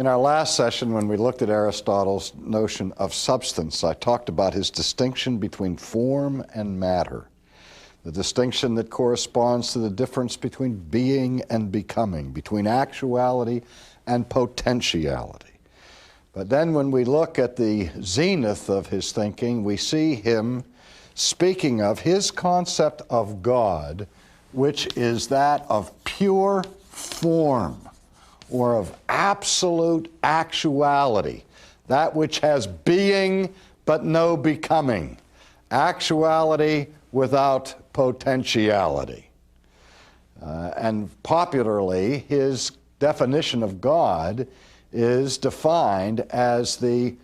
In our last session, when we looked at Aristotle's notion of substance, I talked about his distinction between form and matter, the distinction that corresponds to the difference between being and becoming, between actuality and potentiality. But then when we look at the zenith of his thinking, we see him speaking of his concept of God, which is that of pure form, or of absolute actuality, that which has being but no becoming, actuality without potentiality. And popularly, his definition of God is defined as the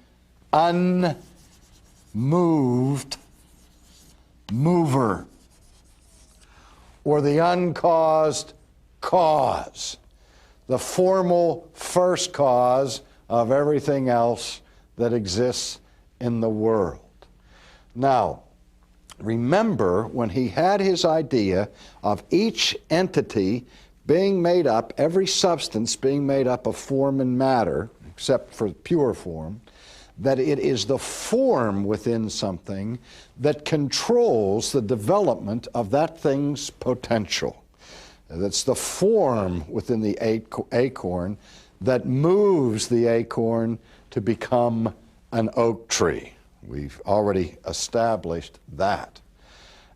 unmoved mover, or the uncaused cause, the formal first cause of everything else that exists in the world. Now, remember when he had his idea of each entity being made up, every substance being made up of form and matter, except for pure form, that it is the form within something that controls the development of that thing's potential. That's the form within the acorn that moves the acorn to become an oak tree. We've already established that.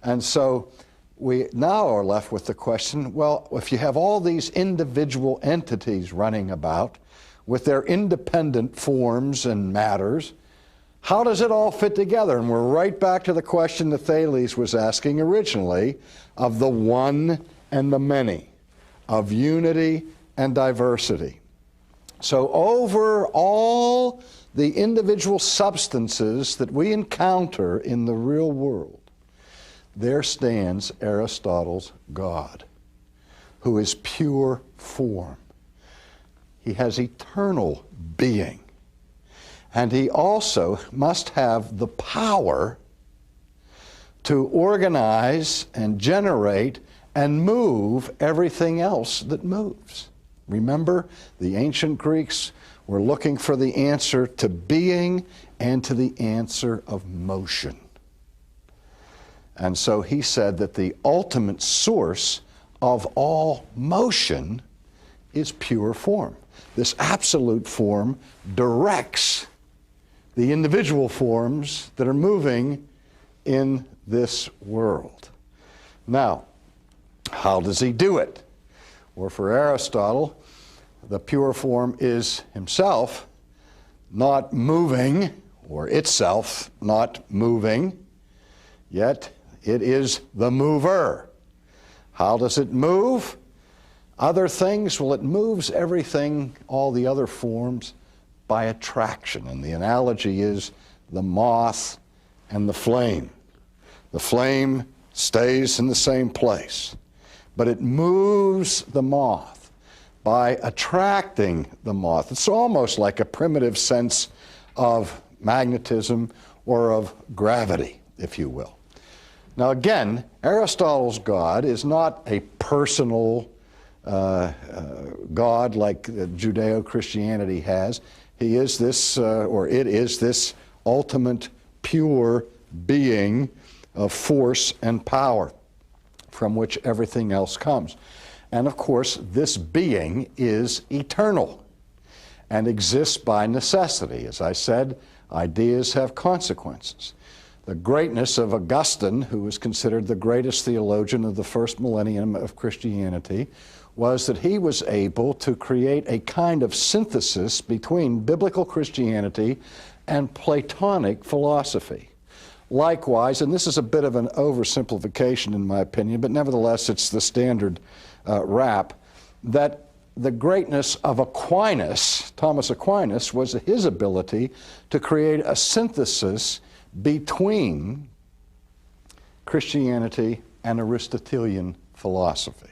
And so we now are left with the question, well, if you have all these individual entities running about with their independent forms and matters, how does it all fit together? And we're right back to the question that Thales was asking originally of the one and the many, of unity and diversity. So over all the individual substances that we encounter in the real world, there stands Aristotle's God, who is pure form. He has eternal being. And he also must have the power to organize and generate and move everything else that moves. Remember, the ancient Greeks were looking for the answer to being and to the answer of motion. And so he said that the ultimate source of all motion is pure form. This absolute form directs the individual forms that are moving in this world. Now, how does he do it? Or for Aristotle, the pure form is himself not moving, or itself not moving, yet it is the mover. How does it move? Other things, well, it moves everything, all the other forms, by attraction. And the analogy is the moth and the flame. The flame stays in the same place, but it moves the moth by attracting the moth. It's almost like a primitive sense of magnetism or of gravity, if you will. Now again, Aristotle's God is not a personal God like Judeo-Christianity has. He is this, or it is this ultimate pure being of force and power from which everything else comes. And of course, this being is eternal and exists by necessity. As I said, ideas have consequences. The greatness of Augustine, who was considered the greatest theologian of the first millennium of Christianity, was that he was able to create a kind of synthesis between biblical Christianity and Platonic philosophy. Likewise, and this is a bit of an oversimplification in my opinion, but nevertheless it's the standard rap, that the greatness of Aquinas, Thomas Aquinas, was his ability to create a synthesis between Christianity and Aristotelian philosophy.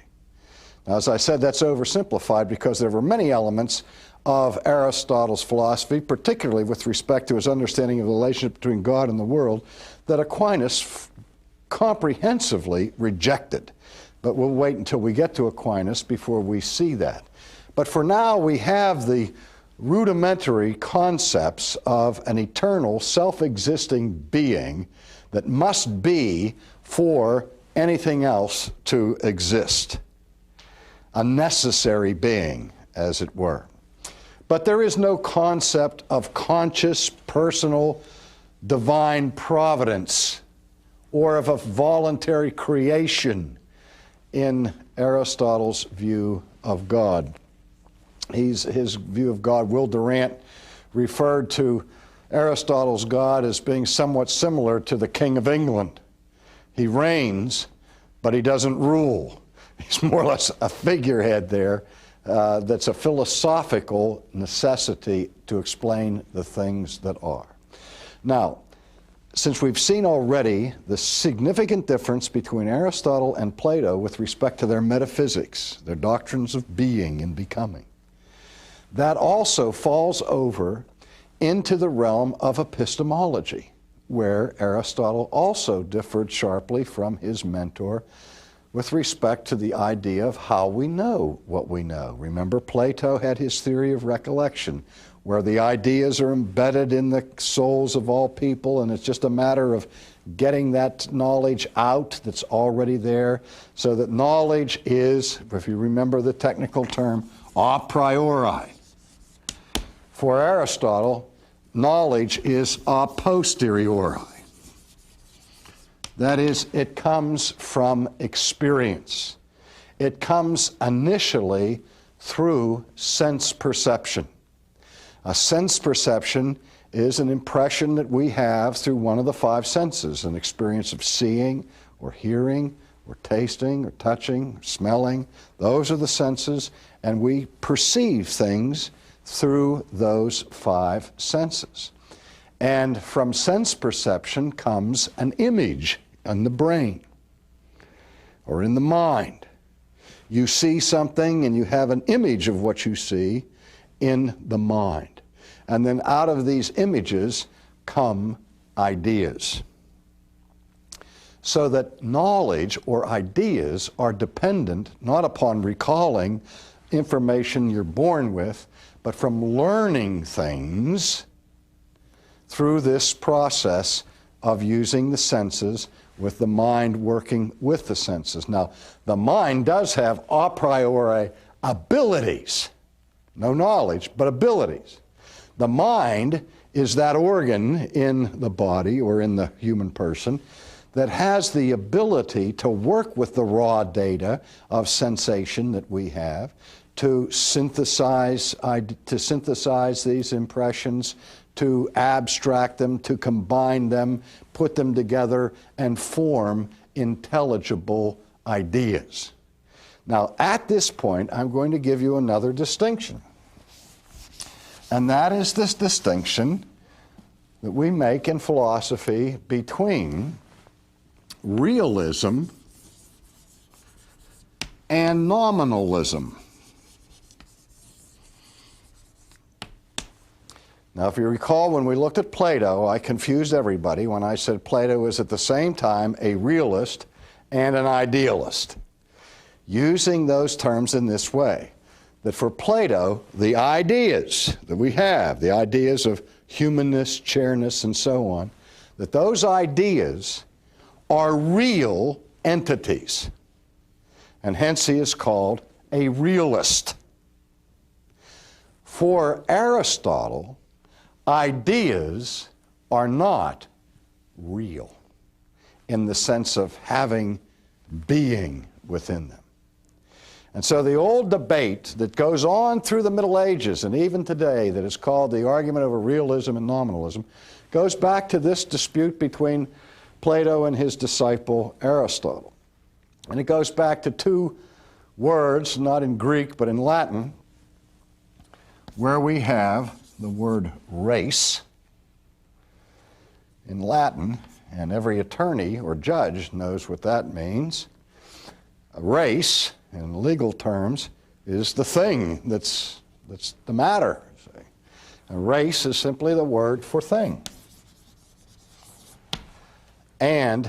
Now, as I said, that's oversimplified because there were many elements of Aristotle's philosophy, particularly with respect to his understanding of the relationship between God and the world, that Aquinas comprehensively rejected. But we'll wait until we get to Aquinas before we see that. But for now, we have the rudimentary concepts of an eternal, self-existing being that must be for anything else to exist. A necessary being, as it were. But there is no concept of conscious, personal, divine providence or of a voluntary creation in Aristotle's view of God. His view of God, Will Durant referred to Aristotle's God as being somewhat similar to the King of England. He reigns, but he doesn't rule. He's more or less a figurehead there that's a philosophical necessity to explain the things that are. Now, since we've seen already the significant difference between Aristotle and Plato with respect to their metaphysics, their doctrines of being and becoming, that also falls over into the realm of epistemology, where Aristotle also differed sharply from his mentor with respect to the idea of how we know what we know. Remember, Plato had his theory of recollection, where the ideas are embedded in the souls of all people, and it's just a matter of getting that knowledge out that's already there, so that knowledge is, if you remember the technical term, a priori. For Aristotle, knowledge is a posteriori. That is, it comes from experience. It comes initially through sense perception. A sense perception is an impression that we have through one of the five senses, an experience of seeing or hearing or tasting or touching or smelling. Those are the senses, and we perceive things through those five senses. And from sense perception comes an image in the brain or in the mind. You see something and you have an image of what you see in the mind. And then out of these images come ideas. So that knowledge or ideas are dependent not upon recalling information you're born with, but from learning things through this process of using the senses with the mind working with the senses. Now, the mind does have a priori abilities. No knowledge, but abilities. The mind is that organ in the body or in the human person that has the ability to work with the raw data of sensation that we have, to synthesize these impressions, to abstract them, to combine them, put them together, and form intelligible ideas. Now, at this point, I'm going to give you another distinction. And that is this distinction that we make in philosophy between realism and nominalism. Now, if you recall, when we looked at Plato, I confused everybody when I said Plato is at the same time a realist and an idealist, using those terms in this way, that for Plato, the ideas that we have, the ideas of humanness, chairness, and so on, that those ideas are real entities, and hence he is called a realist. For Aristotle, ideas are not real in the sense of having being within them. And so the old debate that goes on through the Middle Ages and even today that is called the argument over realism and nominalism goes back to this dispute between Plato and his disciple Aristotle. And it goes back to two words, not in Greek but in Latin, where we have the word race in Latin, and every attorney or judge knows what that means. A race, in legal terms, is the thing that's the matter. A race is simply the word for thing. And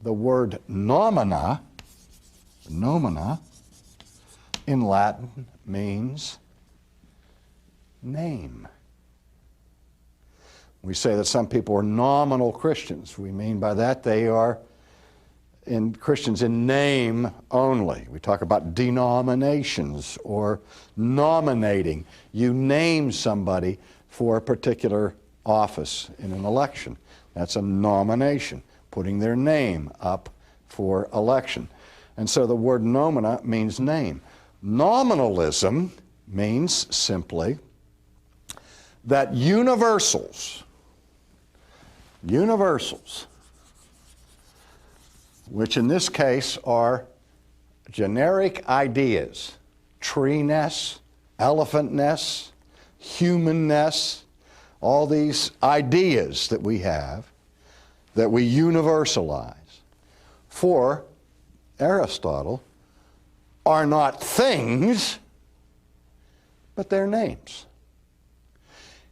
the word nomina in Latin means name. We say that some people are nominal Christians. We mean by that they are Christians in name only. We talk about denominations or nominating. You name somebody for a particular office in an election. That's a nomination, putting their name up for election. And so the word nomina means name. Nominalism means simply that universals, which in this case are generic ideas, treeness, elephantness, humanness, all these ideas that we have, that we universalize, for Aristotle, are not things, but they're names.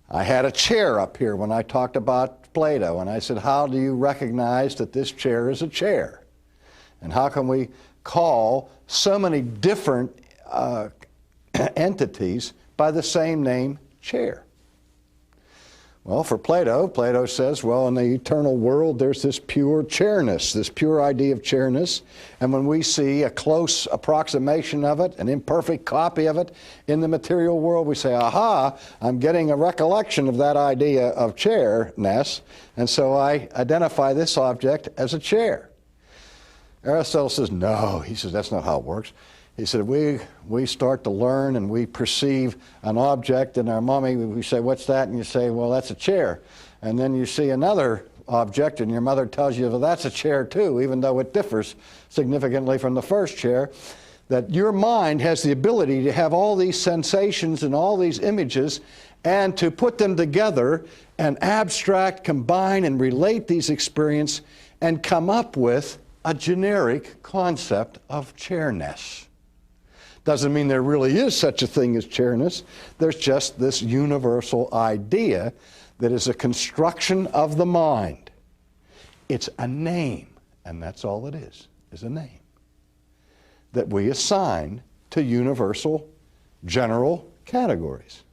I had a chair up here when I talked about Plato, and I said, how do you recognize that this chair is a chair? And how can we call so many different entities by the same name, chair? Well, for Plato, Plato says, well, in the eternal world, there's this pure chairness, this pure idea of chairness. And when we see a close approximation of it, an imperfect copy of it in the material world, we say, aha, I'm getting a recollection of that idea of chairness. And so I identify this object as a chair. Aristotle says, no. He says, that's not how it works. He said, we start to learn and we perceive an object in our mummy. We say, what's that? And you say, well, that's a chair. And then you see another object and your mother tells you, well, that's a chair too, even though it differs significantly from the first chair. That your mind has the ability to have all these sensations and all these images and to put them together and abstract, combine, and relate these experiences and come up with a generic concept of chairness. Doesn't mean there really is such a thing as chairness. There's just this universal idea that is a construction of the mind. It's a name, and that's all it is a name that we assign to universal, general categories.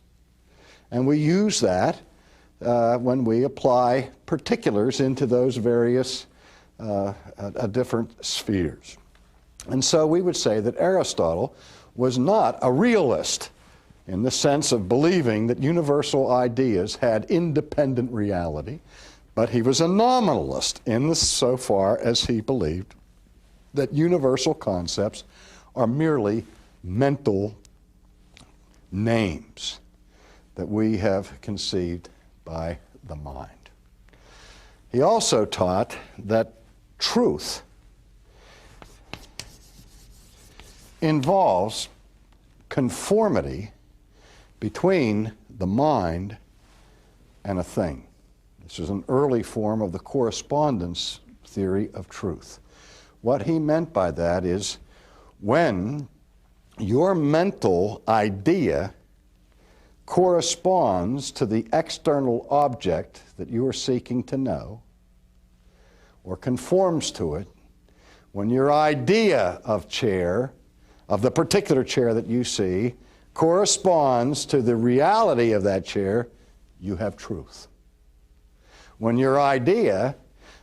And we use that when we apply particulars into those various different spheres. And so we would say that Aristotle was not a realist in the sense of believing that universal ideas had independent reality, but he was a nominalist so far as he believed that universal concepts are merely mental names that we have conceived by the mind. He also taught that truth involves conformity between the mind and a thing. This is an early form of the correspondence theory of truth. What he meant by that is when your mental idea corresponds to the external object that you are seeking to know, or conforms to it, when your idea of chair, of the particular chair that you see, corresponds to the reality of that chair, you have truth. When your idea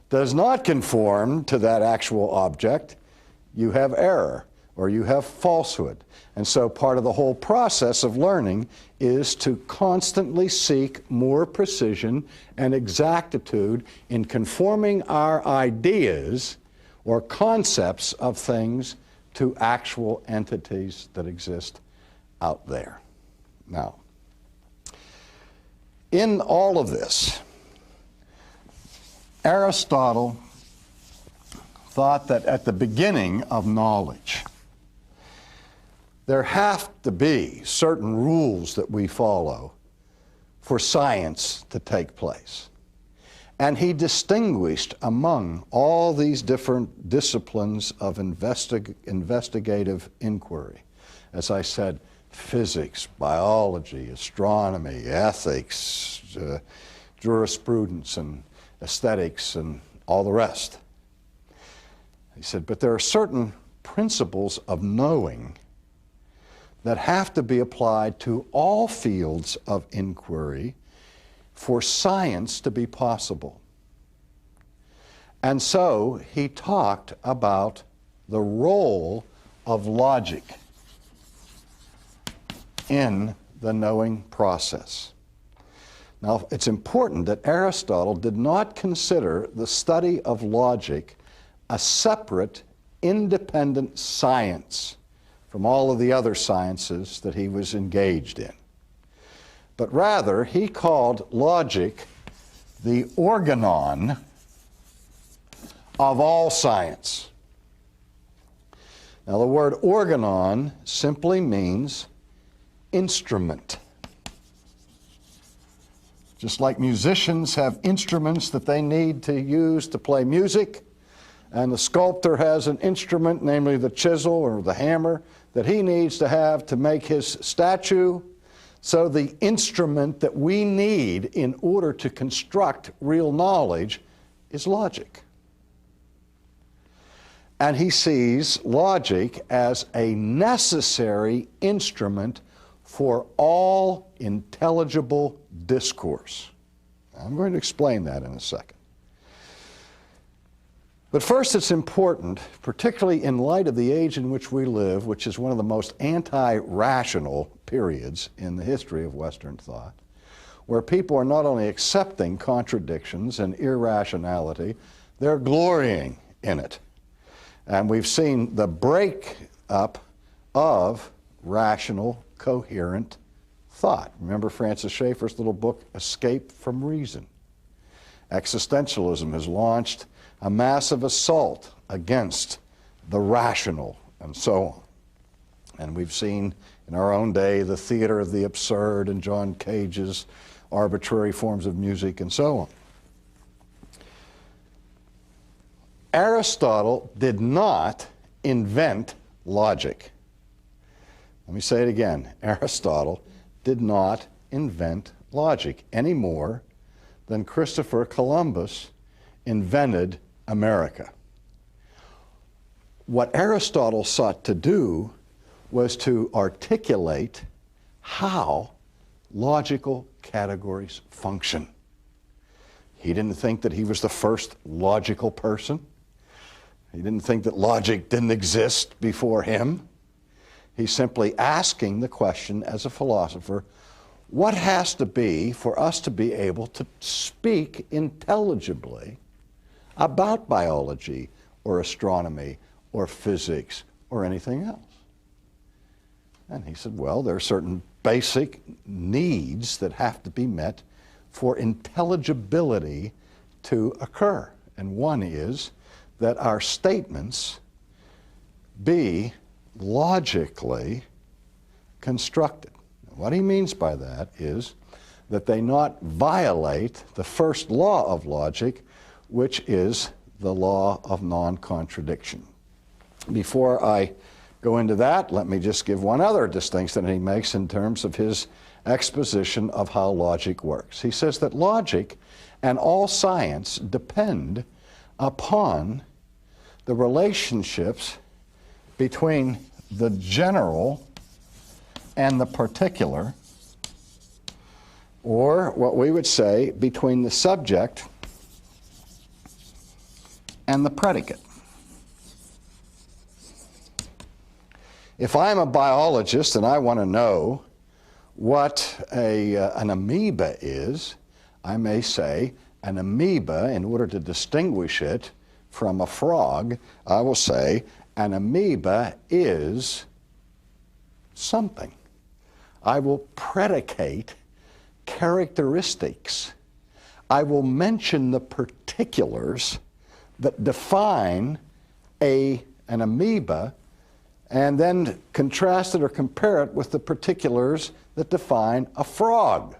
does not conform to that actual object, you have error, or you have falsehood. And so part of the whole process of learning is to constantly seek more precision and exactitude in conforming our ideas or concepts of things to actual entities that exist out there. Now, in all of this, Aristotle thought that at the beginning of knowledge, there have to be certain rules that we follow for science to take place. And he distinguished among all these different disciplines of investigative inquiry. As I said, physics, biology, astronomy, ethics, jurisprudence, and aesthetics, and all the rest. He said, but there are certain principles of knowing that have to be applied to all fields of inquiry for science to be possible. And so he talked about the role of logic in the knowing process. Now, it's important that Aristotle did not consider the study of logic a separate, independent science from all of the other sciences that he was engaged in. But rather, he called logic the organon of all science. Now, the word organon simply means instrument. Just like musicians have instruments that they need to use to play music, and the sculptor has an instrument, namely the chisel or the hammer, that he needs to have to make his statue, so the instrument that we need in order to construct real knowledge is logic. And he sees logic as a necessary instrument for all intelligible discourse. I'm going to explain that in a second. But first, it's important, particularly in light of the age in which we live, which is one of the most anti-rational periods in the history of Western thought, where people are not only accepting contradictions and irrationality, they're glorying in it. And we've seen the break-up of rational, coherent thought. Remember Francis Schaeffer's little book, Escape from Reason. Existentialism has launched a massive assault against the rational, and so on. And we've seen in our own day the theater of the absurd and John Cage's arbitrary forms of music and so on. Aristotle did not invent logic. Let me say it again. Aristotle did not invent logic any more than Christopher Columbus invented America. What Aristotle sought to do was to articulate how logical categories function. He didn't think that he was the first logical person. He didn't think that logic didn't exist before him. He's simply asking the question as a philosopher, what has to be for us to be able to speak intelligibly about biology or astronomy or physics or anything else? And he said, well, there are certain basic needs that have to be met for intelligibility to occur. And one is that our statements be logically constructed. What he means by that is that they not violate the first law of logic, which is the law of non-contradiction. Before I go into that, let me just give one other distinction that he makes in terms of his exposition of how logic works. He says that logic and all science depend upon the relationships between the general and the particular, or what we would say between the subject and the predicate. If I'm a biologist and I want to know what an amoeba is, I may say an amoeba, in order to distinguish it from a frog, I will say an amoeba is something. I will predicate characteristics. I will mention the particulars that define an amoeba, and then contrast it or compare it with the particulars that define a frog.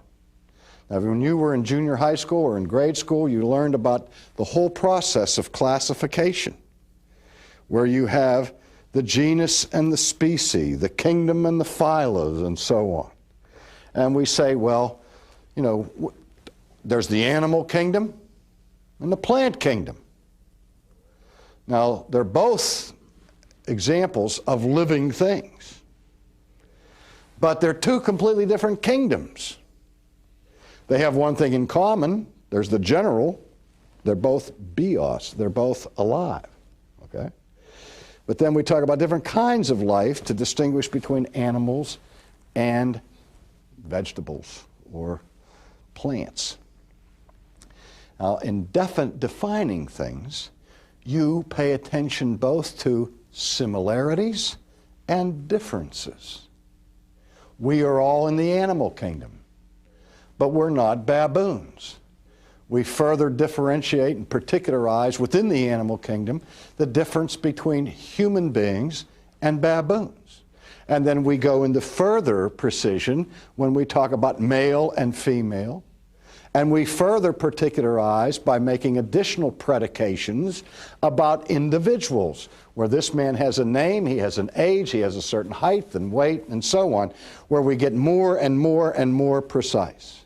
Now, when you were in junior high school or in grade school, you learned about the whole process of classification, where you have the genus and the species, the kingdom and the phyla, and so on. And we say, well, you know, there's the animal kingdom and the plant kingdom. Now, they're both examples of living things. but they're two completely different kingdoms. They have one thing in common. There's the general. They're both bios. They're both alive. Okay? But then we talk about different kinds of life to distinguish between animals and vegetables or plants. Now, in defining things, you pay attention both to similarities and differences. We are all in the animal kingdom, but we're not baboons. We further differentiate and particularize within the animal kingdom the difference between human beings and baboons. And then we go into further precision when we talk about male and female. And we further particularize by making additional predications about individuals, where this man has a name, he has an age, he has a certain height and weight, and so on, where we get more and more and more precise.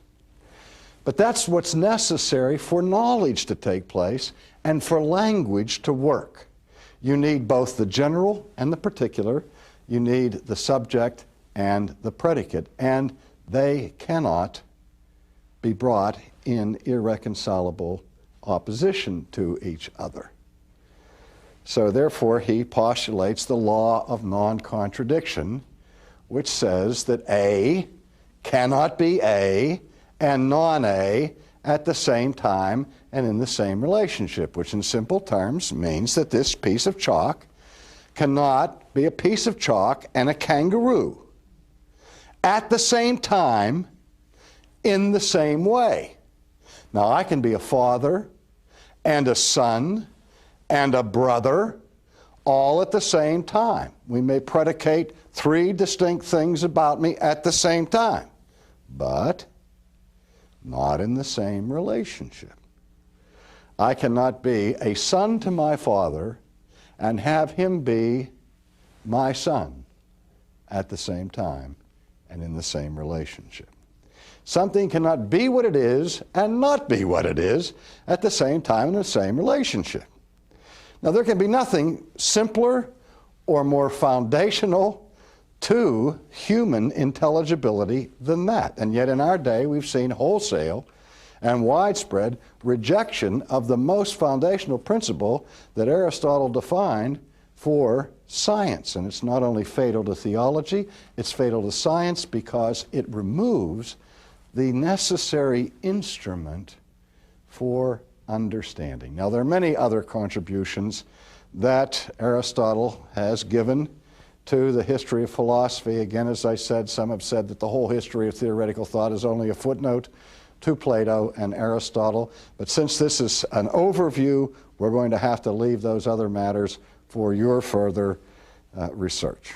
But that's what's necessary for knowledge to take place and for language to work. You need both the general and the particular. You need the subject and the predicate, and they cannot be brought in irreconcilable opposition to each other. So therefore, he postulates the law of non-contradiction, which says that A cannot be A and non-A at the same time and in the same relationship, which in simple terms means that this piece of chalk cannot be a piece of chalk and a kangaroo at the same time in the same way. Now, I can be a father and a son and a brother all at the same time. We may predicate three distinct things about me at the same time, but not in the same relationship. I cannot be a son to my father and have him be my son at the same time and in the same relationship. Something cannot be what it is and not be what it is at the same time in the same relationship. Now, there can be nothing simpler or more foundational to human intelligibility than that. And yet in our day, we've seen wholesale and widespread rejection of the most foundational principle that Aristotle defined for science. And it's not only fatal to theology, it's fatal to science because it removes the necessary instrument for understanding. Now, there are many other contributions that Aristotle has given to the history of philosophy. Again, as I said, some have said that the whole history of theoretical thought is only a footnote to Plato and Aristotle. But since this is an overview, we're going to have to leave those other matters for your further research.